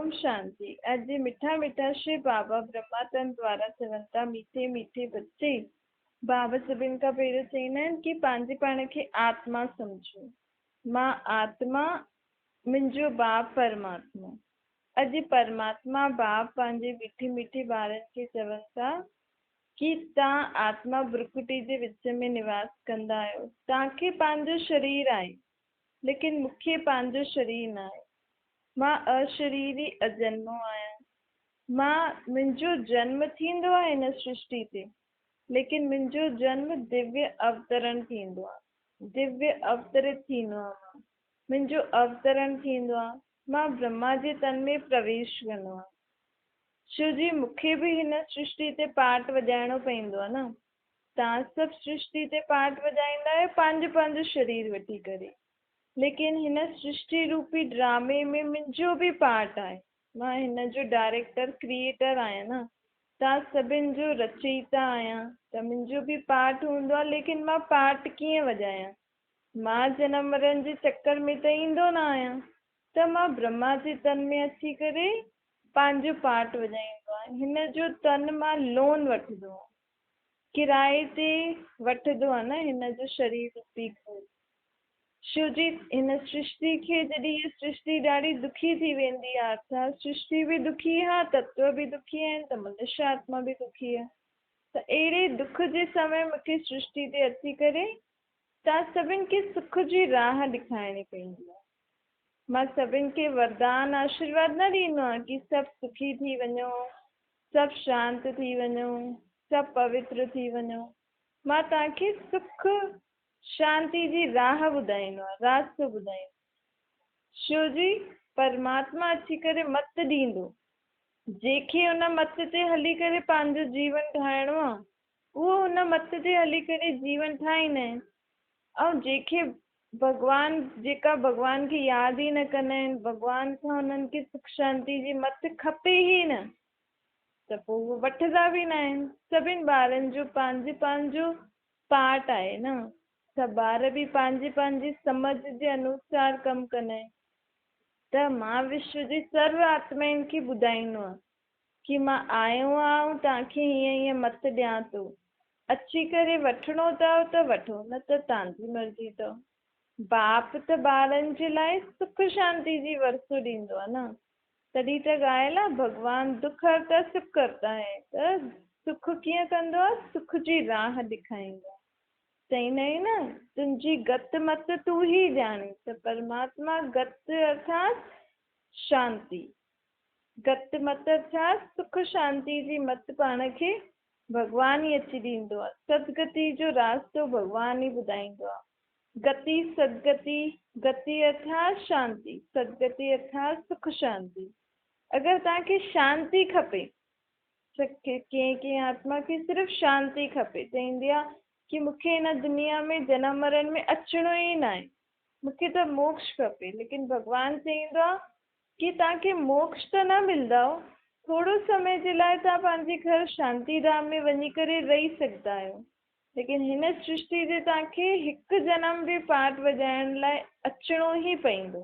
ओम शांति। अज मिठा मिठा श्री बाबा ब्रह्मातन द्वारा चवंता मीठे मीठे बच्चे बाबा सभिन का पहिरियों चईंदा आहिनि कि पंहिंजे पाण खे आत्मा सम्झो। मां आत्मा, मुंहिंजो बाप परमात्मा। अॼु परमात्मा बाप पंहिंजे मीठे मीठे ॿारनि खे चवनि था कि तव्हां आत्मा ब्रुकुटी जे विच में निवास कंदा आहियो। तव्हांखे पंहिंजो शरीर आहे, लेकिन मूंखे पंहिंजो शरीर न आहे। मां अशरीरी अजन्मो आहियां। मुंहिंजो जन्म थींदो आहे हिन सृष्टि ते, लेकिन मुंहिंजो जन्म दिव्य अवतरण थींदो आहे, दिव्य अवतरित थींदो आहे। मुंहिंजो अवतरण थींदो आहे, मां ब्रह्मा जे तन में प्रवेश कंदो आहे। शिव जी, मूंखे बि हिन सृष्टि ते पार्ट वॼाइणो पवंदो आहे न। तव्हां सभु सृष्टि ते पार्ट वॼाईंदा आहियो पंहिंजो पंहिंजो शरीर वठी करे, लेकिन हिन सृष्टि रूपी ड्रामे में मुंहिंजो बि पार्ट आहे। मां हिन जो डायरेक्टर क्रिएटर आहियां न। तव्हां सभिनि जो रचयिता आहियां, त मुंहिंजो बि पार्ट हूंदो आहे। लेकिन मां पार्ट कीअं वॼायां? मां जनम मरण जे चक्कर में त ईंदो न आहियां, त मां ब्रह्मा जे तन में अची करे पंहिंजो पार्ट वॼाईंदो आहे। हिन जो तन मां लोन वठंदो आहे, किराए ते वठंदो आहे न हिन जो शरीर रूपी घर। शिव जी, हिन सृष्टि खे जॾहिं हीअ सृष्टि ॾाढी दुखी थी वेंदी आहे, अर्थात सृष्टि बि दुखी आहे, तत्व बि दुखी आहिनि, त मनुष्य आत्मा बि दुखी आहे। त अहिड़े दुख जे समय मूंखे सृष्टि ते अची करे तव्हां सभिनि खे सुख जी राह ॾेखारणी पवंदी आहे। मां सभिनि खे वरदान आशीर्वाद न ॾींदो आहियां कि सभु सुखी थी वञो, सभु शांत थी वञो, सभु पवित्र थी वञो। मां तव्हांखे सुख शांति जी राह ॿुधाईंदो आहे, रास्तो ॿुधाईंदो। शिव जी, परमात्मा अची करे मत ॾींदो। जंहिंखे हुन मत ते हली करे पंहिंजो जीवन ठाहिणो आहे, उहो हुन मत ते हली करे जीवन ठाहींदा आहिनि। ऐं जेका भॻवान खे यादि ई न कंदा आहिनि, भॻवान खां हुननि खे सुख शांति जी मत खपे ई न, त पोइ उहो वठंदा बि न आहिनि। सभिनि ॿारनि जो पंहिंजो पंहिंजो पार्ट आहे न। सभु ॿार बि पंहिंजी पंहिंजी समझ जे अनुसार कमु कंदा आहिनि। त मां विश्व जी सर्व आत्माउनि खे ॿुधाईंदो आहे कि मां आयो आहियां, तव्हांखे हीअं हीअं मत ॾियां थो। अची करे वठिणो अथव त वठो, न त तव्हांजी मर्ज़ी अथव। बाप त ॿारनि जे लाइ सुख शांति जी वरसो ॾींदो आहे न। तॾहिं त ॻाल्हि आहे, भॻवानु दुख हरता सुख करता है। त सुख कीअं कंदो आहे? सुख जी राह ॾेखारींदो आहे। चईंदा आहियूं न, तुंहिंजी गत मत तूं ही ॼाणी। त परमात्मा गत अर्थात शांति, गत मत अर्थात सुख शांति जी मत पाण खे भॻवान ई अची ॾींदो आहे। सदगति जो रास्तो भॻवान ई ॿुधाईंदो आहे। गति सदगति, गति अर्थात शांति, सदगति अर्थात सुख शांति। अगरि तव्हांखे शांति खपे, कंहिं आत्मा खे सिर्फ़ु शांति खपे, चईंदी आहे कि मूंखे हिन दुनिया में जनम मरण में अचिणो ई न आहे, मूंखे त मोक्ष खपे। लेकिन भॻवानु चईंदो आहे कि तव्हांखे मोक्ष त न मिलंदव, थोरो समय जे लाइ तव्हां पंहिंजे घर शांति धाम में वञी करे रही सघंदा आहियो। लेकिन हिन सृष्टि ते तव्हांखे हिकु जनम बि पार्ट वॼाइण लाइ अचिणो ई पवंदो।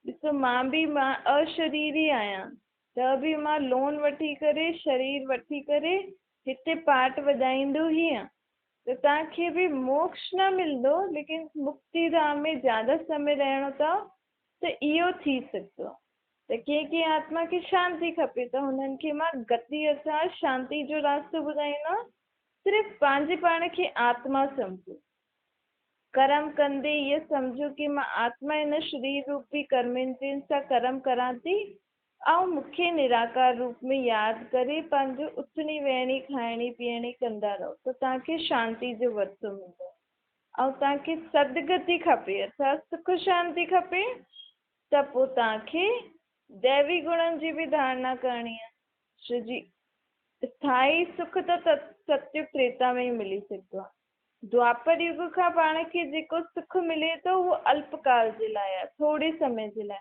ॾिसो, मां अशरीरी आहियां, त बि मां लोन वठी करे, शरीर वठी करे हिते पार्ट वॼाईंदो ई आहियां। त तव्हांखे बि मोक्ष न मिलंदो, लेकिन मुक्ति धाम में ज़्यादा समय रहणो अथव, त इहो थी सघंदो आहे। त कंहिं आत्मा खे शांति खपे, त हुननि खे मां गति अर्थात शांति जो रास्तो ॿुधाईंदो आहे। सिर्फ़ु पंहिंजे पाण खे आत्मा सम्झो। कर्म कंदे इहो सम्झो कि मां आत्मा हिन शरीर रूपी कर्मेंद्रियनि सां कर्म करां थी, ऐं मूंखे निराकार रूप में यादि करे पंहिंजो उथणी वेहणी खाइणी पीअणी कंदा रहो, त तव्हांखे शांति जो वरसो मिलंदो। ऐं तव्हांखे सदगति खपे अर्थात सुख शांति खपे, त पोइ तव्हांखे दैवी गुणनि जी बि धारणा करणी आहे। छो जी, स्थाई सुख त सत्युग त्रेता में ई मिली सघंदो आहे। द्वापर युग खां पाण खे जेको सुख मिले थो, उहो अल्पकाल जे लाइ आहे, थोरे समय जे लाइ।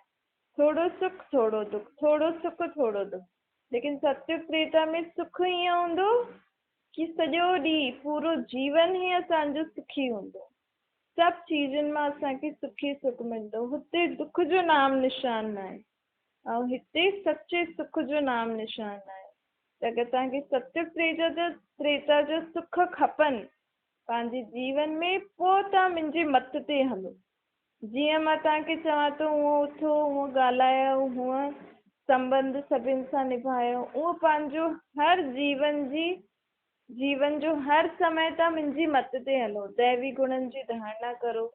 थोरो सुख थोरो दुख, थोरो सुख थोरो दुख। लेकिन सत्युग त्रेता में सुख ईअं हूंदो कि सॼो ॾींहुं, पूरो जीवन ई असांजो सुखी हूंदो। सभु चीज़ुनि मां असांखे सुख ई सुख मिलंदो। हुते दुख जो नाम निशान न आहे। ऐं हिते सचे सुख जो नाम निशान आहे। त अगरि तव्हांखे सत्य त्रेता जो सुख खपनि पंहिंजे जीवन में, पोइ तव्हां मुंहिंजे मत ते हलो। जीअं मां तव्हांखे चवां थो हूअं उथो, हूअं ॻाल्हायो, हूअं संबंध सभिनि सां निभायो, उहो पंहिंजो हर जीवन जो हर समय तव्हां मुंहिंजी मत ते हलो, दैवी गुणनि जी धारणा करो।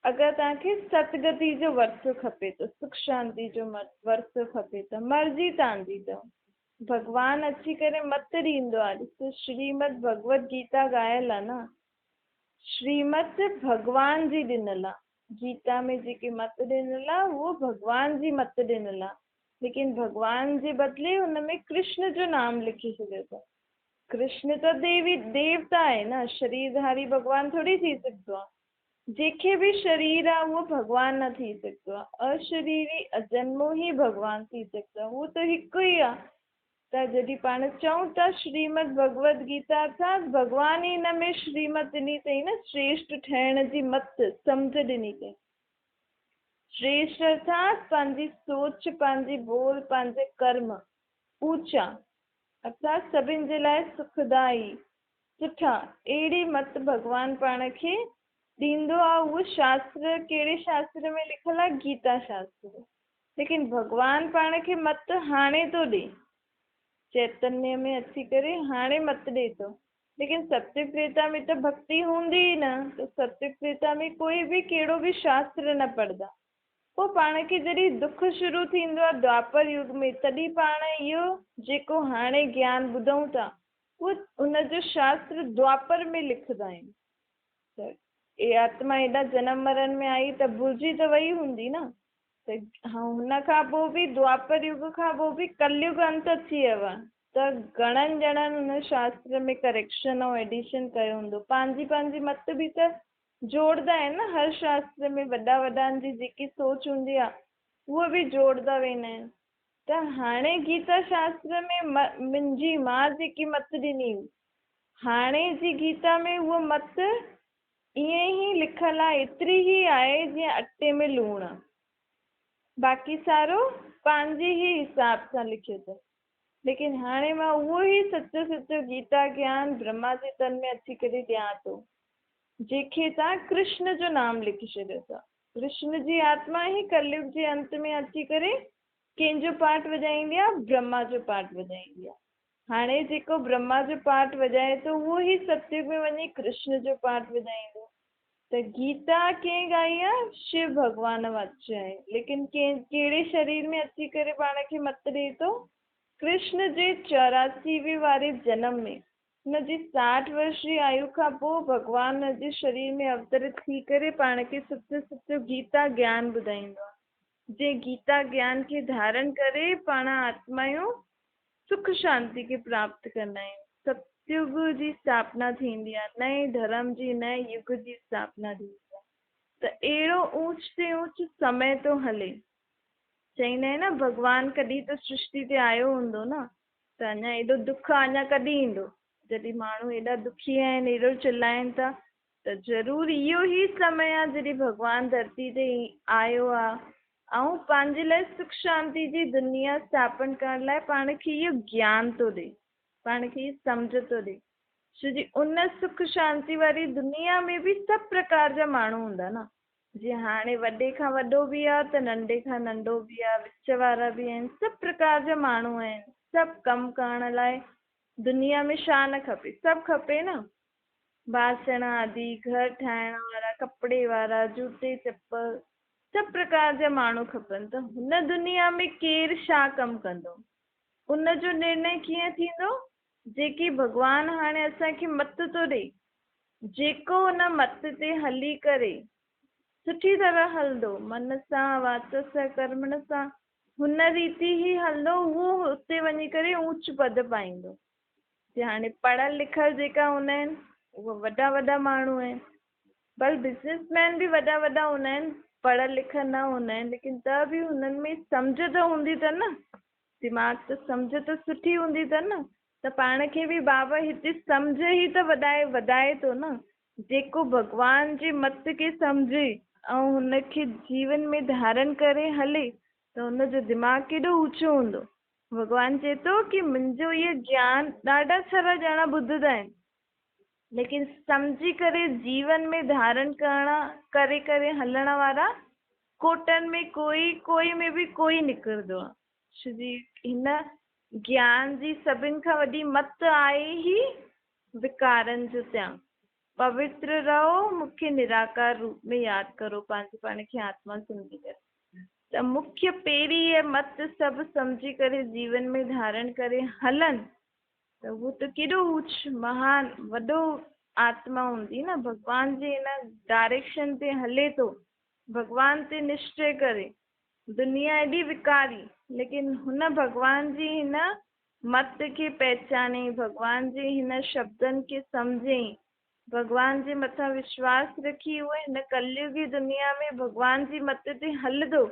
अगरि तव्हांखे सतगति जो वरसो खपे त, सुख शांति जो वरसो खपे त, मर्ज़ी तव्हांजी अथव। भॻवानु अची करे मत ॾींदो आहे। ॾिसो श्रीमद भगवत गीता ॻायल आहे न, श्रीमत भॻवान जी ॾिनल आहे। गीता में जेकी मत ॾिनल आहे उहो भॻवान जी मत ॾिनल आहे, लेकिन भॻवान जे बदिले हुन में कृष्ण जो नाम लिखी छॾियो अथव। कृष्ण त देवता आहे न, शरीरधारी भॻवान थोरी थी सघंदो आहे। जंहिंखे बि शरीर आहे उहो भॻवान न थी सघंदो आहे। अशरीरी अजन्मो ई भॻवान थी सघंदो आहे, उहो त हिकु ई आहे। त जॾहिं पाण चऊं था श्रीमद भगवत गीता अर्थात भॻवान ई हिन में श्रीमत ॾिनी अथई न, श्रेष्ठ ठहिण जी मत सम्झ ॾिनी अथई। श्रेष्ठ अर्थात पंहिंजी सोच, पंहिंजी बोल, पंहिंजे कर्म ऊचा, अर्थात सभिनि जे लाइ सुखदाई, सुठा, अहिड़ी मत भॻवान पाण खे ॾींदो आहे। उहो शास्त्र कहिड़े शास्त्र में लिखियलु आहे? गीता शास्त्र। लेकिन भॻवान पाण खे मत हाणे थो ॾे, चैतन्य में अची करे हाणे मत ॾे थो। लेकिन सत्य त्रेता में त भक्ति हूंदी ई न, त सत्य त्रेता में कोई बि कहिड़ो बि शास्त्र न पढ़ंदा। पोइ पाण खे जॾहिं दुख शुरू थींदो आहे द्वापर युग में, तॾहिं पाण इहो जेको हाणे ज्ञान ॿुधूं था उहो उनजो शास्त्र द्वापर में लिखंदा आहिनि। त इहा आत्मा हेॾा जनम मरण में आई त भुलिजी त वई हूंदी न। त हुन खां पोइ बि द्वापर युग खां पोइ बि कलयुग अंत अची वियो आहे, त घणनि ॼणनि हुन शास्त्र में करेक्शन ऐं एडिशन कयो हूंदो। पंहिंजी पंहिंजी मत बि त जोड़दा आहिनि न, हर शास्त्र में वॾा वॾनि जी जेकी सोच हूंदी आहे उहो बि जोड़दा वेंदा आहिनि। त हाणे गीता शास्त्र में मुंहिंजी मां जेकी मत ॾिनी, हाणे जी गीता में उहो मत ईअं ई लिखियलु आहे, एतिरी ई आहे जीअं अटे में लूणु आहे। बाक़ी सारो पंहिंजे ई हिसाब सां लिखियो अथव। लेकिन हाणे मां उहो ई सचो सचो गीता ज्ञान ब्रह्मा जे तन में अची करे ॾियां थो, जंहिंखे तव्हां कृष्ण जो नाम लिखी छॾियो था। कृष्ण जी आत्मा ई कलयुग जे अंत में अची करे कंहिंजो पाठ वॼाईंदी आहे? ब्रह्मा जो पाठ वॼाईंदी आहे। हाणे जेको ब्रह्मा जो पाठ वॼाए थो उहो ई सत्युग में वञी कृष्ण जो पाठ वॼाईंदो। त गीता कंहिं ॻाई आहे? शिव भॻवान वाच्य आहे। लेकिन कहिड़े शरीर में अची करे पाण खे मत ॾे थो? कृष्ण जे 84वें वारे जनम में, हुनजी 60 वर्ष जी आयु खां पोइ भॻवान जे शरीर में अवतरित थी करे पाण खे सचो सचो गीता ज्ञान ॿुधाईंदो आहे। जे गीता ज्ञान खे धारण करे पाण आत्मायूं सुख शांति खे प्राप्त कंदा आहियूं। सतयुग जी स्थापना थींदी आहे, नए धर्म जी, नए युग जी स्थापना थींदी आहे। त अहिड़ो ऊच ते ऊच समय थो हले। चईंदा आहिनि न भॻवानु कॾहिं त सृष्टि ते आयो हूंदो न, त अञा एॾो दुख अञा कॾहिं ईंदो? जॾहिं माण्हू एॾा दुखी आहिनि, एॾो चिल्लाइनि था, त ज़रूरु इहो ई समय आहे जॾहिं भॻवानु धरती ते आयो आहे ऐं पंहिंजे लाइ सुख शांति जी दुनिया स्थापन करण लाइ पाण खे इहो ज्ञान थो ॾे, पाण खे सम्झ थो ॾे। छो जी उन सुख शांति वारी दुनिया में बि सभु प्रकार जा माण्हू हूंदा न। जीअं हाणे वॾे खां वॾो बि आहे त नंढे खां नंढो बि आहे, विच वारा बि आहिनि, सभु प्रकार जा माण्हू आहिनि। सभु कमु करण लाइ दुनिया में छा न खपे? सभु खपे न। बासण आदि, घर ठाहिण वारा, कपिड़े वारा, जूते चप्पल, सभु प्रकार जा माण्हू खपनि। त हुन दुनिया में केरु छा कमु कंदो? उनजो निर्णय कीअं थींदो? जेकी भॻवानु हाणे असांखे मत थो ॾे, जेको उन मत ते हली करे सुठी तरह हलंदो, मन सां, वाच सां, कर्मण सां, हुन रीति ई हलंदो, उहो हुते वञी करे ऊच पद पाईंदो। जे हाणे पढ़ियल लिखियल जेका हूंदा आहिनि उहे वॾा वॾा माण्हू आहिनि, भले बिज़नेसमैन बि वॾा वॾा हूंदा आहिनि, पढ़ियल लिखियल न हूंदा आहिनि, लेकिन त बि हुननि में सम्झ त हूंदी अथनि न, दिमाग़ त सम्झ त सुठी हूंदी अथनि न। त पाण खे बि बाबा हिते सम्झ ई त वधाए थो न। जेको भॻवान जे मत खे सम्झे ऐं हुनखे जीवन में धारण करे हले, त हुनजो दिमाग़ केॾो ऊचो हूंदो। भॻवानु चए थो कि मुंहिंजो इहो ज्ञान ॾाढा सारा ॼणा ॿुधंदा आहिनि, लेकिन सम्झी करे जीवन में धारण करणा करे करे हलण वारा कोटनि में कोई में बि कोई निकिरंदो आहे। छो जी हिन ज्ञान जी सभिनि खां वॾी मत आहे ई विकारनि जो त्याग। पवित्र रहो, मूंखे निराकार रूप में यादि करो, पंहिंजे पाण खे आत्मा सम्झी करे। त मुख्य पहिरीं इहा मत सभु सम्झी करे जीवन में धारण करे हलनि त उहो त केॾो ऊच महान वॾो आत्मा हूंदी न। भॻवान जे हिन डायरेक्शन ते हले थो, भॻवान ते निश्चय करे। दुनिया एॾी विकारी, लेकिन हुन भॻवान जी हिन मत खे पहचाने, भॻवान जे हिन शब्दनि खे सम्झे, भॻवान जे मथां विश्वास रखी उहो हिन कलयुगी दुनिया में भॻवान जी मत ते हलंदो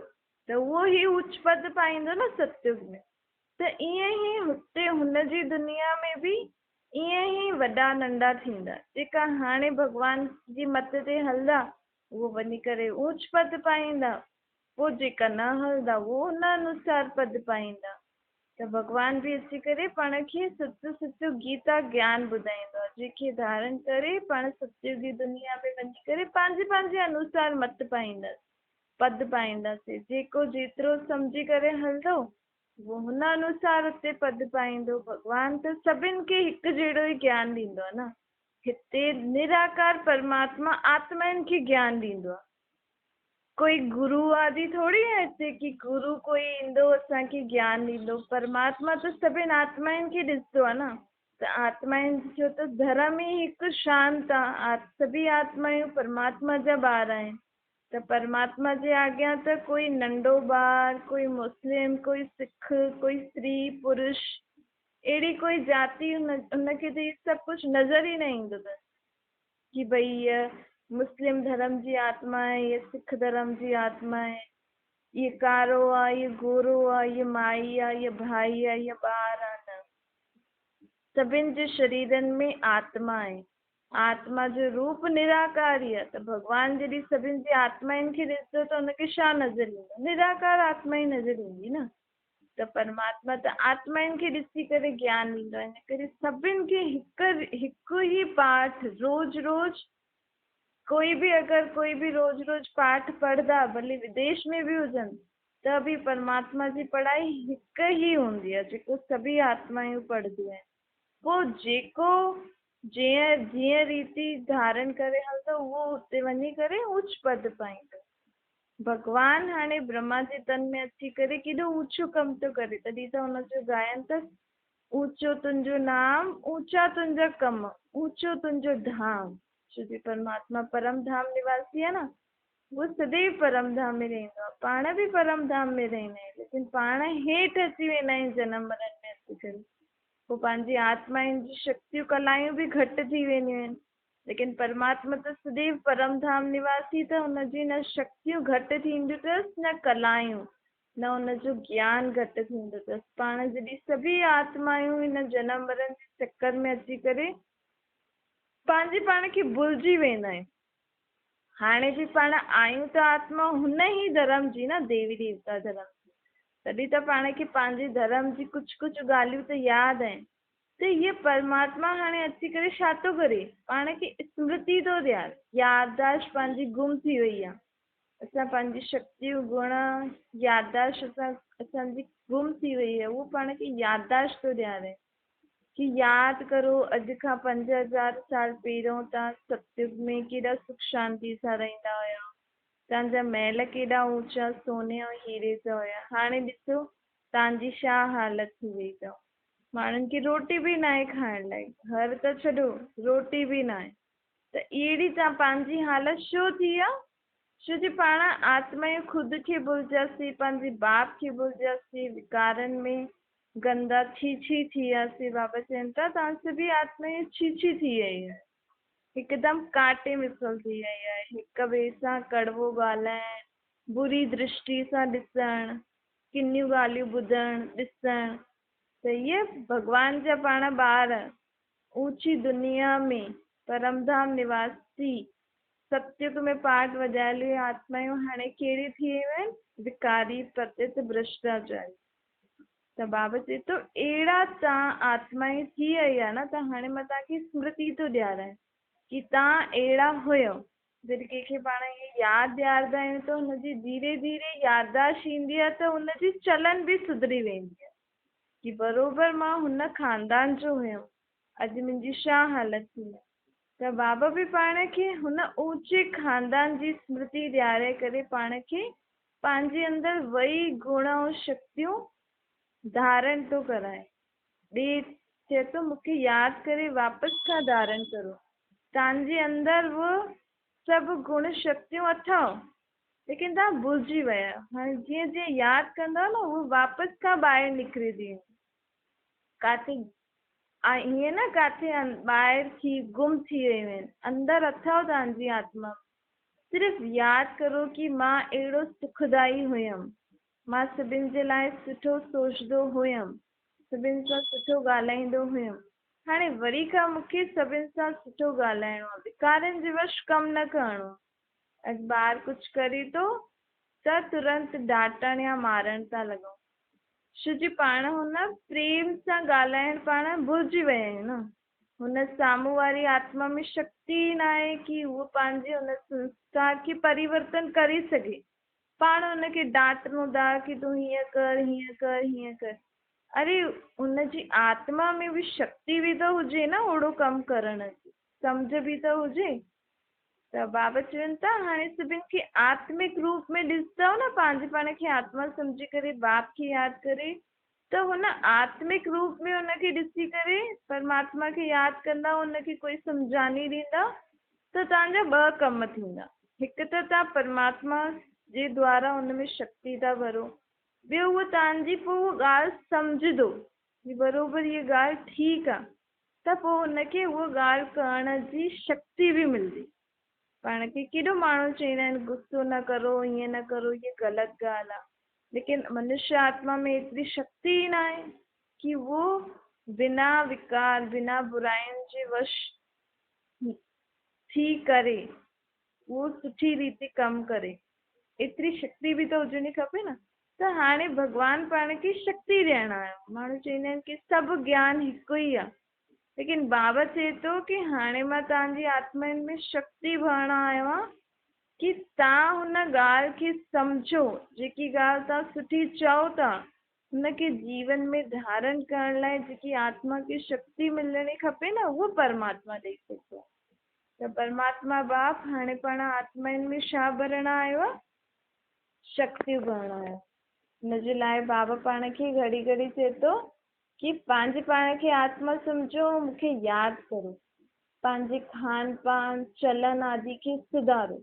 त उहो ई उच्च पद पाईंदो न सतयुग में। त ईअं ई हुते हुनजी दुनिया में बि ईअं ई वॾा नंढा थींदा। जेका हाणे भॻवान जी मत ते हलंदा उहो वञी करे ऊच पद पाईंदा, पोइ जेका न हलंदा उहो हुन अनुसार पद पाईंदा। त भॻवान बि अची करे पाण खे सचो सचो गीता ज्ञान ॿुधाईंदो आहे, जंहिंखे धारण करे पाण सतयुगी दुनिया में वञी करे पंहिंजे पंहिंजे अनुसार मत पाईंदासीं, पद पाईंदासीं। जेको जेतिरो सम्झी करे हलंदो वो हुन अनुसार हुते पद पाईंदो। भॻवान त सभिनि खे हिकु जहिड़ो ई ज्ञान ॾींदो आहे न। हिते निराकार परमात्मा आत्माउनि खे ज्ञान ॾींदो आहे। कोई गुरु आदि थोरी आहे हिते कि गुरु कोई ईंदो असांखे ज्ञान ॾींदो। परमात्मा त सभिनि आत्माउनि खे ॾिसंदो आहे न। त आत्माउनि जो त धर्म ई हिकु शांत आहे। सभी आत्मायूं परमात्मा जा ॿार आहिनि। त परमात्मा जे अॻियां त कोई नंढो ॿार, कोई मुस्लिम, कोई सिख, कोई स्त्री पुरुष, अहिड़ी कोई जाति उनखे त इहे सभु कुझु नज़र ई न ईंदो अथसि कि भई हीअ मुस्लिम धर्म जी आत्मा आहे, ये सिख धर्म जी आत्मा आहे, ये कारो आहे, ये गोरो आहे, ये माई आहे, ये भाई आहे, ये ॿार आहे। न, सभिनि जे शरीरनि में आत्मा आहे। आत्मा जो रूप निराकारी आहे। त भॻवान जॾहिं सभिनि जी आत्माउनि खे ॾिसंदो त हुनखे छा नज़र ईंदो? निराकार आत्मा ई नज़र ईंदी न। त परमात्मा त आत्माउनि खे ॾिसी करे ज्ञान ॾींदो आहे। इन करे सभिनि खे हिकु ई पाठ रोज़ रोज़ कोई बि रोज़ पाठ पढ़ंदा, भले विदेश में बि हुजनि, त बि परमात्मा जी पढ़ाई हिकु ई हूंदी आहे जेको सभी आत्मायूं पढ़ंदियूं आहिनि। पोइ जेको जीअं रीति धारण करे हलंदो उहो हुते वञी करे उच्च पद पाईंदो। भॻवान हाणे ब्रह्मा जे तन में अची करे केॾो ऊचो कमु थो करे, तॾहिं त हुनजो गायन अथसि, ऊचो तुंहिंजो नाम, ऊचा तुंहिंजा कम, ऊचो तुंहिंजो धाम। छो जी परमात्मा परम धाम निवासी आहे न। वो सदैव परम धाम में रहंदो आहे। पाण बि परम धाम में रहंदा आहियूं, लेकिन पाण हेठि अची वेंदा आहियूं जनम मरण में अची करे। पोइ पंहिंजी आत्माउनि जी शक्तियूं कलायूं बि घटि थी वेंदियूं आहिनि। लेकिन परमात्मा त सदैव परम धाम निवासी, त हुनजी न शक्तियूं घटि थींदियूं अथसि न कलायूं, न हुनजो ज्ञान घटि थींदो अथसि। पाण जॾहिं सभी आत्मायूं हिन जनम मरण जे चक्कर में अची करे पंहिंजे पाण खे भुलिजी वेंदा आहियूं। हाणे बि पाण आहियूं त आत्मा हुन ई धर्म जी न, देवी देवता धर्म जी। तॾहिं त पाण खे पंहिंजे धर्म जी कुझु ॻाल्हियूं त यादि आहिनि। त इहे परमात्मा हाणे अची करे छा थो करे? पाण खे स्मृति थो ॾियारे। याददाश्त पंहिंजी गुम थी वई आहे। असां पंहिंजी शक्तियूं गुण याददाश्त असांजी गुम थी वई आहे। उहो पाण खे याददाश्त थो ॾियारे कि यादि करो, अॼु खां 5000 साल पहिरियों तव्हां सतयुग में केॾा सुख शांति सां रहंदा हुया। तव्हांजा महल केॾा ऊंचा सोने ऐं हीरे जा हुया। हाणे ॾिसो तव्हांजी छा हालत थी वई अथव। माण्हुनि खे रोटी बि न आहे खाइण लाइ, घर त छॾो रोटी बि न आहे। त अहिड़ी तव्हां पंहिंजी हालत छो थी आहे? छो जी पाण आत्मायूं ख़ुदि खे भुलिजासीं, पंहिंजे बाप खे भुलिजासीं, विकारनि में गंदा छी थी वियासीं। बाबा चवनि था तव्हां सभी आत्मायूं छी थी वई आहे, हिकदमि कांटे मिसल थी वई आहे। हिक ॿिए सां कड़वो ॻाल्हाइण, बुरी दृष्टि सां ॾिसणु, किनियूं ॻाल्हियूं ॿुधणु ॾिसणु। त इहे भॻवान जा पाण ॿार ऊची दुनिया में परमधाम निवासी सतयुग में पाठ वॼाइलियूं आत्मायूं हाणे कहिड़ी थी वियूं आहिनि, विकारी, पतित, भ्रष्टाचारी। त बाबा चए थो अहिड़ा तव्हां आत्माएं थी वई आहे न, त हाणे मां तव्हांखे स्मृति थो ॾियारायां कि तव्हां अहिड़ा हुयो। जॾहिं कंहिंखे पाण इहे यादि ॾियारंदा आहियूं त हुनजी धीरे धीरे याददाश्त ईंदी आहे, त हुनजी चलन बि सुधरी वेंदी आहे कि बराबरि मां हुन खानदान जो हुयमि, अॼु मुंहिंजी छा हालत थी आहे। त बाबा बि पाण खे हुन ऊचे खानदान जी स्मृति ॾियारे करे पाण खे पंहिंजे अंदरि वही गुण ऐं शक्तियूं धारण थो कराए। ॿिए चए थो मूंखे यादि करे वापसि खां धारण करो। तव्हांजे अंदरि उहो सभु गुण शक्तियूं अथव, लेकिन तव्हां भुलिजी विया आहियो। हाणे जीअं जीअं यादि कंदा न उहो वापसि खां ॿाहिरि निकिरंदी। काथे हीअं न काथे ॿाहिरि थी गुम थी वियूं आहिनि, अंदरि अथव तव्हांजी आत्मा। सिर्फ़ु यादि करो कि मां अहिड़ो सुखदाई हुयमि, मां सभिनि जे लाइ सुठो सोचंदो हुयमि, सभिनि सां सुठो ॻाल्हाईंदो हुयमि। हाणे वरी खां मूंखे सभिनि सां सुठो ॻाल्हाइणो आहे, विकारनि जे वश कमु न करिणो आहे। अॼु ॿार कुझु करे थो त तुरंत डांटण या मारण था लॻूं, छो जी पाण हुन प्रेम सां ॻाल्हाइण पाण भुलिजी विया आहियूं न। हुन साम्हूं वारी आत्मा में शक्ति न आहे कि उहो पंहिंजे हुन संस्कार खे परिवर्तन करे सघे। पाण हुनखे डांटूं था कि तूं हीअं कर हीअं कर हीअं कर। अरे हुनजी आत्मा में बि शक्ति बि त हुजे न ओहिड़ो कमु करण जी, सम्झ बि त हुजे। त बाबा चवनि था हाणे सभिनि खे आत्मिक रूप में ॾिसंदव न, पंहिंजे पाण खे आत्मा सम्झी करे बाप खे यादि करे, त हुन आत्मिक रूप में हुनखे ॾिसी करे परमात्मा खे यादि कंदा, हुनखे कोई सम्झानी ॾींदा, त तव्हांजा ॿ कम थींदा। हिकु त तव्हां परमात्मा जे द्वारा हुन में शक्ति था भरो, ॿियो उहो तव्हांजी पोइ उहा ॻाल्हि सम्झंदो कि बराबरि हीअ ॻाल्हि ठीकु आहे, त पोइ हुनखे उहा ॻाल्हि करण जी शक्ति बि मिलंदी। पाण खे केॾो माण्हू चवंदा आहिनि गुस्सो न करो, हीअं न करो, हीअ ग़लति ॻाल्हि आहे, लेकिन मनुष्य आत्मा में एतिरी शक्ति ई न आहे कि वो बिना विकार बिना बुराइनि जे वश थी करे उहो सुठी रीति कमु करे। एतिरी शक्ति बि त हुजणी खपे न। त हाणे भॻवानु पाण खे शक्ति ॾियण आयो। माण्हू चवंदा आहिनि कि सभु ज्ञान हिकु ई आहे, लेकिन बाबा चए थो कि हाणे मां तव्हांजी आत्माउनि में शक्ति भरण आयो आहे कि तव्हां हुन ॻाल्हि खे सम्झो, जेकी ॻाल्हि तव्हां सुठी चओ था हुनखे जीवन में धारण करण लाइ जेकी आत्मा खे शक्ति मिलणी खपे न, उहो परमात्मा ॾेई सघंदो आहे। त परमात्मा बाप हाणे पाण आत्माउनि में छा भरण आयो आहे? शक्ति भरण आयो। हुनजे लाइ बाबा पाण खे घड़ी घड़ी चए थो कि पंहिंजे पाण खे आत्मा सम्झो, मूंखे यादि करो, पंहिंजे खान पान चलन आदि खे सुधारो।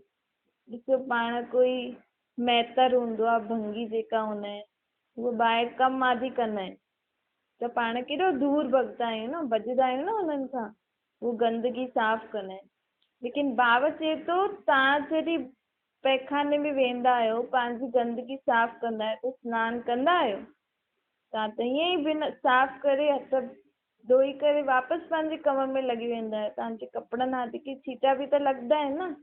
ॾिसो पाण कोई मैतर हूंदो आहे, भंगी जेका हूंदा आहिनि, उहे ॿाहिरि कमु आदि कंदा आहिनि, त पाण केॾो दूरि भॻंदा आहियूं न, भॼंदा आहियूं न हुननि खां, उहो गंदगी साफ़ कंदा आहिनि। लेकिन बाबा चए थो तव्हां जॾहिं पैखाने में वेंदा आहियो, पंहिंजी गंदगी साफ़ कंदा आहियो, त सनानु कंदा आहियो? तव्हां त ईअं ई बिना साफ़ करे हथ धोई करे वापसि पंहिंजे कम में लॻी वेंदा आहियो। तव्हांजे कपिड़नि आदि खे छीटा बि त लॻंदा आहिनि न,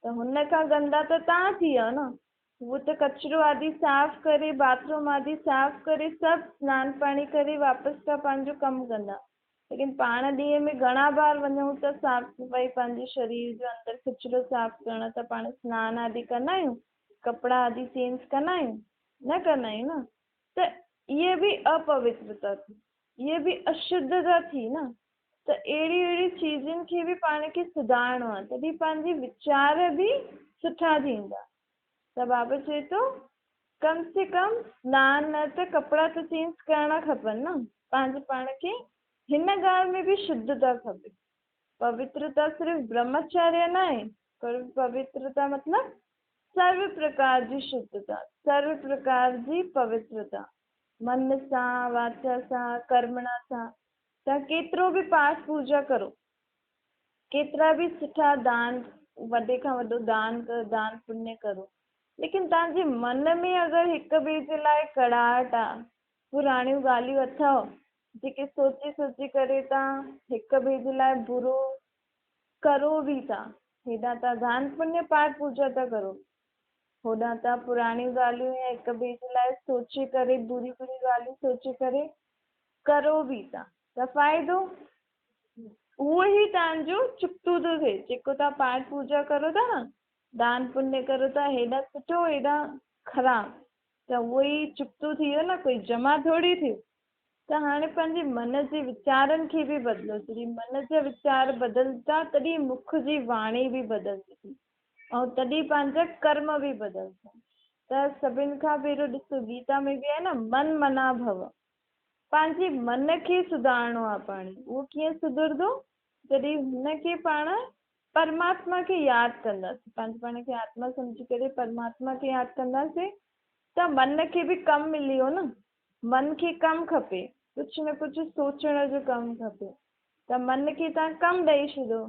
त हुन खां गंदा त तव्हां थी वियो न। उहो त कचिरो आदि साफ़ करे, बाथरूम आदि साफ़ करे, सभु सनानु पाणी करे वापसि खां पंहिंजो कमु कंदा। लेकिन पाण ॾींहं में घणा बार वञूं त साफ़ सफ़ाई पंहिंजे शरीर जो अंदरि कचिरो साफ़ करण, त पाण सनानु आदि कंदा आहियूं, कपिड़ा आदि चेंज कंदा आहियूं? न कंदा आहियूं न। त इहे बि अपवित्रता थी, इहे बि अशुद्धता थी न। त अहिड़ी अहिड़ी चीज़ुनि खे बि पाण खे सुधारणो आहे, तॾहिं पंहिंजे वीचार बि सुठा थींदा। त बाबा चए थो कम से कम सनानु न त कपिड़ा त चेंज करणा खपनि न। पंहिंजे पाण खे हिन ॻाल्हि में बि शुद्धता खपे। पवित्रता सिर्फ़ु ब्रह्मचर्य न आहे, पर पवित्रता मतिलबु सर्व प्रकार जी शुद्धता, सर्व प्रकार जी पवित्रता, मन सां, वाचा सां, कर्मणा सां। तव्हां केतिरो बि पाठ पूजा करो, केतिरा बि सुठा दान, वॾे खां वॾो दान कर, दान पुण्य करो, लेकिन तव्हांजे मन में अगरि हिक ॿिए जे लाइ कड़ाहट आहे, पुराणियूं ॻाल्हियूं अथव जेके सोचे सोचे करे तव्हां हिक ॿिए जे लाइ बुरो करो बि था, हेॾां तव्हां दान पुण्य पाठ पूजा था करो, होॾां तव्हां पुराणियूं ॻाल्हियूं या हिक ॿिए जे लाइ सोचे करे बुरी बुरी ॻाल्हियूं सोचे करे करो बि था, त फ़ाइदो उहो ई तव्हांजो चुकतो थो थिए। जेको तव्हां पाठ पूजा करो था न, दान पुण्य करो था, हेॾा सुठो हेॾा ख़राबु, त उहो ई चुकतो थी वियो न, कोई जमा थोरी थियो। त हाणे पंहिंजे मन जे वीचारनि खे बि बदिलो। जॾहिं मन जा वीचार बदिलंदा तॾहिं मुख जी वाणी बि बदिलंदी ऐं तॾहिं पंहिंजा कर्म बि बदिलंदा। त सभिनि खां पहिरियों ॾिसो, गीता में बि आहे न, मन मना भव। पंहिंजे मन खे सुधारणो आहे पाण। उहो कीअं सुधरंदो? जॾहिं हुनखे पाण परमात्मा खे यादि कंदासीं, पंहिंजे पाण खे आत्मा सम्झी करे परमात्मा खे यादि कंदासीं, त मन खे बि कमु मिली वियो न। मन खे कमु खपे, कुझु न कुझु सोचण जो कमु खपे, त मन खे तव्हां कमु ॾेई छॾियो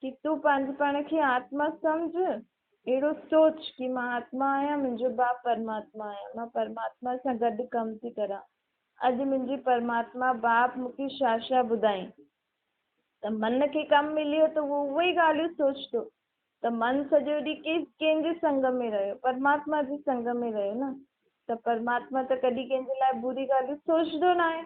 कि तूं पंहिंजे पाण खे आत्मा सम्झ। अहिड़ो सोच कि मां आत्मा आहियां, मुंहिंजो बाप परमात्मा आहियां, मां परमात्मा सां गॾु कमु थी करां। अॼु मुंहिंजी परमात्मा बाप मूंखे छा छा ॿुधाई, त मन खे कमु मिलियो त उहो ई ॻाल्हियूं सोचंदो। त मन सॼो ॾींहुं कंहिंजे संग में रहियो? परमात्मा जे संग में रहियो न। त परमात्मा त कॾहिं कंहिंजे लाइ बुरी ॻाल्हियूं सोचंदो न आहे,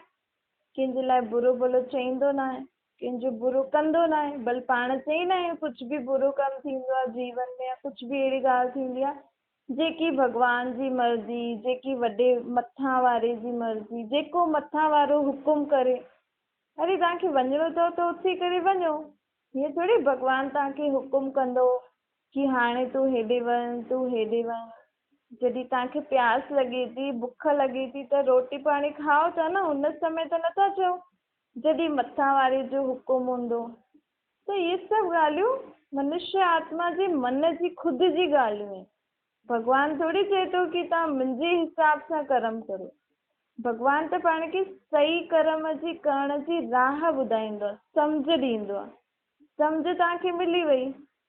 कंहिंजे लाइ बुरो भलो चईंदो न आहे, कंहिंजो बुरो कंदो न आहे। बल्कि पाण चईंदा आहियूं कुझु बि बुरो कमु थींदो आहे जीवन में, या कुझु बि अहिड़ी ॻाल्हि थींदी आहे जेकी भॻवान जी मर्ज़ी, जेकी वॾे मथां वारे जी मर्ज़ी, जेको मथां वारो हुकुम करे, अरे तव्हांखे वञिणो अथव त उथी करे वञो। हीअं थोरी भॻवानु तव्हांखे हुकुम कंदो कि हाणे तूं हेॾे वञ, तूं हेॾे वञ। जॾहिं तव्हांखे प्यास लॻे थी, बुख लॻे थी, त रोटी पाणी खाओ था न, हुन समय त नथा चओ जॾहिं मथां वारे जो हुकुम हूंदो। त इहे सभु ॻाल्हियूं मनुष्य आत्मा जे मन जी ख़ुदि जी ॻाल्हियूं आहिनि। भॻवानु थोरी चए थो कि तव्हां मुंहिंजे हिसाब सां कर्म करो। भॻवानु त पाण खे सही कर्म जी करण जी राह ॿुधाईंदो आहे, सम्झ ॾींदो आहे। सम्झ तव्हांखे मिली वई,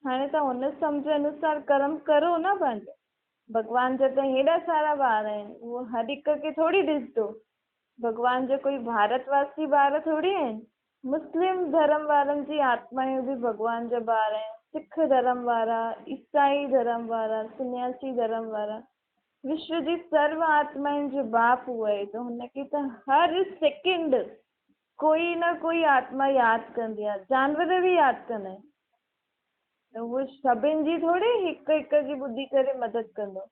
हाणे तव्हां हुन सम्झ अनुसार कर्म करो न पंहिंजो। भॻवान जा त हेॾा सारा ॿार आहिनि, उहो हर हिक खे थोरी ॾिसंदो। भॻवान जो कोई भारतवासी ॿार थोरी आहिनि। मुस्लिम धर्म वारनि जी आत्मायूं बि भॻवान जा ॿार आहिनि, सिख धर्म वारा, ईसाई धर्म वारा, सन्यासी धर्म वारा, विश्व जी सर्व आत्माउनि जो बाप उहो आहे। त हुनखे त हर सेकेंड कोई न कोई आत्मा यादि कंदी आहे, जानवर बि यादि कंदा आहिनि। त उहो सभिनि जी थोरी हिक हिक जी ॿुधी करे मदद कंदो,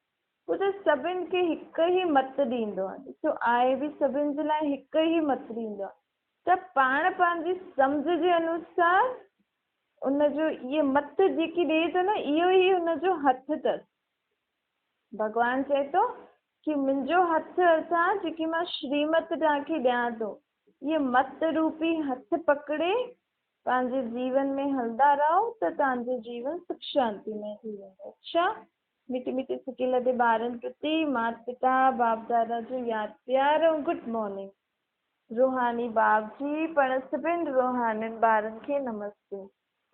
उहो त सभिनि खे हिक ई मत ॾींदो आहे। ॾिसो, आहे बि सभिनि जे लाइ हिक ई मत ॾींदो आहे। त पाण पंहिंजी सम्झ जे अनुसार उनजो इहे मत जेकी ॾिए थो न, इहो ई हुनजो हथु अथसि। भॻवानु चए थो कि मुंहिंजो हथु असां जेकी मां श्रीमत तव्हांखे ॾियां थो, इहे मत रूपी हथु पकिड़े पंहिंजे जीवन में हलंदा रहो, त तव्हांजो जीवन सुख शांति में थी वेंदो। अच्छा, मिठी मिठी सुठी लॻे ॿारनि प्रति माता पिता बाप दादा जो यादि प्यार ऐं गुड मॉर्निंग। रूहानी बाप जी पण सभिनि रूहानी ॿारनि खे नमस्ते।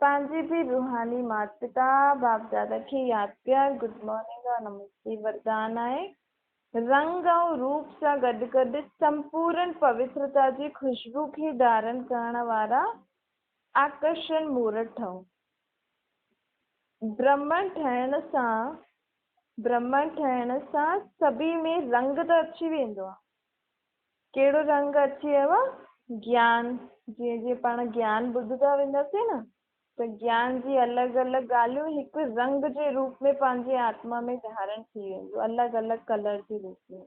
पंहिंजे बि रूहानी माता पिता बाप दादा खे यादि प्यार गुड मॉर्निंग और नमस्ते। वरदान आहे, रंग ऐं रूप सां गॾु गॾु संपूर्ण पवित्रता जी ख़ुशबू खे धारण करण वारा आकर्षण मूर्त ठहो। ब्रह्मन ठहिण सां सभी में रंग त अची वेंदो आहे। कहिड़ो रंग अची वियो? ज्ञान। जीअं जीअं पाण ज्ञान ॿुधंदा वेंदासीं न, त ज्ञान जी अलॻि अलॻि ॻाल्हियूं हिकु रंग जे रूप में पंहिंजे आत्मा में धारण थी वेंदो, अलॻि अलॻि कलर जे रूप में।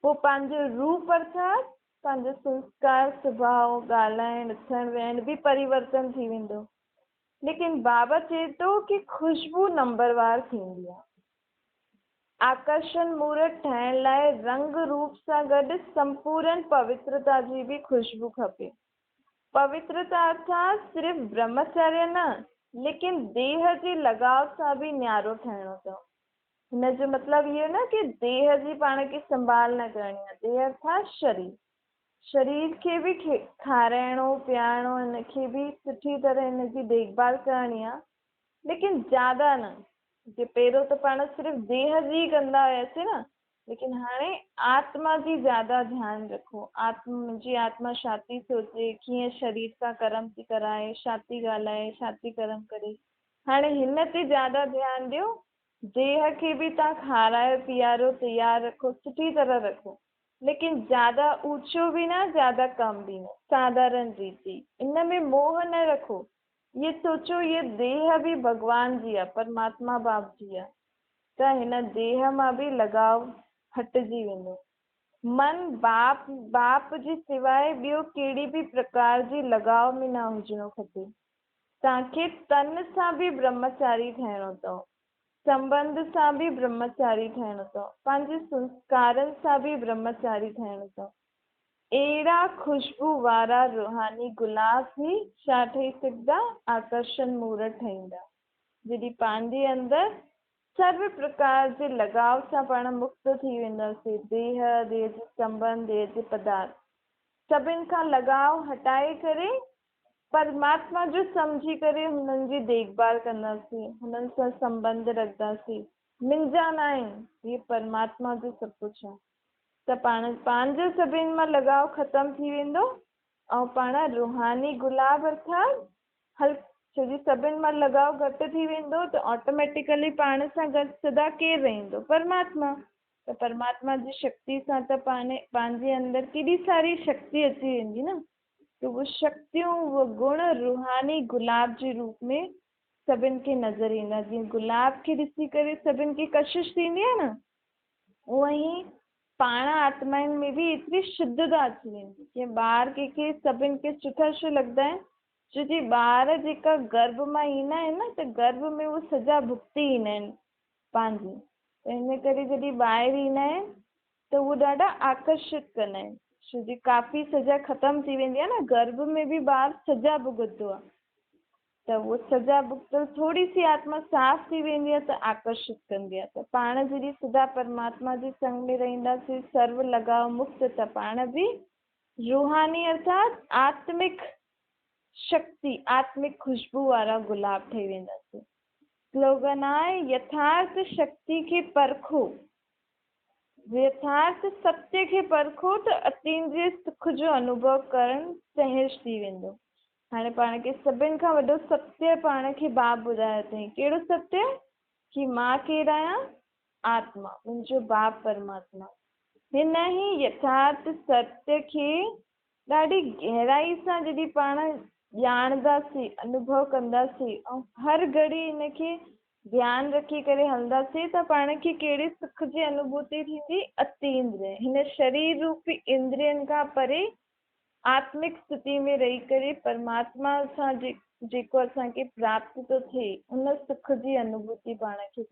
पोइ पंहिंजो रूप अर्थात पंहिंजो संस्कार, स्वभाव, ॻाल्हाइण, उथण वेहण बि परिवर्तन थी वेंदो। लेकिन बाबा चए थो कि ख़ुशबू नंबरवार थींदी आहे। आकर्षण मूर्त ठाहिण लाइ रंग रूप सां गॾु संपूर्ण पवित्रता जी बि ख़ुशबू खपे। पवित्रता अर्थात सिर्फ़ु ब्रह्मचर्य न, लेकिन देह जे लगाव सां बि न्यारो ठहिणो अथव। हिनजो मतिलबु इहो न कि देह जी पाण खे संभाल न करणी आहे। देह अर्थात शरीर खे बि खाराइणो पीआरिणो, हिनखे बि सुठी तरह हिनजी देखभाल करणी आहे, लेकिन ज़्यादा न। जे पहिरियों त पाण सिर्फ़ु देह जी कंदा हुआसीं न, लेकिन हाणे आत्मा जी ज़्यादा ध्यानु रखो। मुंहिंजी आत्मा छा थी सोचे, कीअं शरीर सां कर्म थी कराए, छा थी ॻाल्हाए, छा थी कर्म करे। हाणे हिन ते ज़्यादा ध्यानु ॾियो, देह खे बि तव्हां खारायो पीआरो तयारु रखो, सुठी तरह रखो, लेकिन ज़्यादा ऊंचो बि न, ज़्यादा कम बि न, साधारण रीति। इन में मोह न रखो, ये सोचो ये देह बि भॻवान जी आहे, परमात्मा बाप जी आहे, त हिन देह मां बि लगाव हटिजी वेंदो। मन बाप जे सिवाय ॿियो कहिड़ी बि प्रकार जी लगाव में न हुजिणो खपे। तव्हांखे तन सां बि ब्रह्मचारी ठहिणो अथव, संबंध सां बि ब्रह्मचारी ठहिणो अथव, पंहिंजे संस्कारनि सां बि ब्रह्मचारी ठहिणो अथव। अहिड़ा खुशबू वारा रूहानी गुलाब ही छा ठही सघंदा, आकर्षण मूर्त ठहींदा। जॾहिं पंहिंजे अंदरि सर्व प्रकार जे लगाव सां पाण मुक्त थी वेंदासीं, देह जे संबंध, देह जे पदार्थ, सभिनि खां लगाव हटाए करे परमात्मा जो सम्झी करे हुननि जी देखभाल कंदासीं, हुननि सां संबंध रखंदासीं। मुंहिंजा न आहिनि, इहे परमात्मा जो सभु कुझु आहे, त पाण पंहिंजो सभिनि मां लगाव ख़तमु थी वेंदो ऐं पाण रूहानी गुलाब अर्थात छोजी सभिनि मां लगाव घटि थी वेंदो त ऑटोमेटिकली पाण सां गॾु सदा केरु रहंदो, परमात्मा। त परमात्मा जी शक्ति सां त पंहिंजे अंदरि केॾी सारी शक्ति अची वेंदी न, त उहे शक्तियूं, उहे गुण रूहानी गुलाब जे रूप में सभिनि खे नज़र ईंदा। जीअं गुलाब खे ॾिसी करे सभिनि खे कशिश थींदी आहे न, उअं ई पाण आत्माउनि में बि एतिरी शुद्धता अची वेंदी। जीअं ॿार कंहिंखे सभिनि खे सुठा छो लॻंदा आहिनि, छो जी ॿार जेका गर्भ मां ईंदा आहिनि न, त गर्भ में उहे सॼा भुक्ति ईंदा आहिनि पंहिंजी, त हिन करे जॾहिं ॿाहिरि ईंदा आहिनि त उहे ॾाढा आकर्षित कंदा आहिनि, छो जी काफ़ी सॼा ख़तमु थी वेंदी आहे न, गर्भ में बि ॿार सॼा भुगतदो आहे, त उहो सॼा भुगतल थोरी सी आत्मा साफ़ थी वेंदी आहे त आकर्षित कंदी आहे। त पाण जॾहिं सदा परमात्मा जे संग में रहंदासीं, सर्व लगाव मुक्त, त पाण बि रूहानी अर्थात आत्मिक शक्ति, आत्मिक खुशबू वारा गुलाब ठही वेंदासीं। स्लोगन आहे, यथार्थ शक्ति खे परखो, यथार्थ सत्य खे परखो त अतींद्रिय सुख जो अनुभव करणु सहज थी वेंदो। हाणे पाण खे सभिनि खां वॾो सत्य पाण खे बाप ॿुधायो अथई, कहिड़ो सत्य, कि मां केरु आहियां, आत्मा, मुंहिंजो बाप परमात्मा। हिन ई यथार्थ सत्य खे ॾाढी गहराई सां जॾहिं पाण ॼाणंदासीं, अनुभव कंदासीं ऐं हर घड़ी हिनखे ध्यानु रखी करे हलंदासीं, त पाण खे कहिड़े सुख जी अनुभूति थींदी, अतींद्रिय, हिन शरीर रूपी इंद्रियनि खां परे आत्मिक स्थिति में रही करे परमात्मा सां जेको असांखे प्राप्त थो थिए, उन सुख जी अनुभूति पाण खे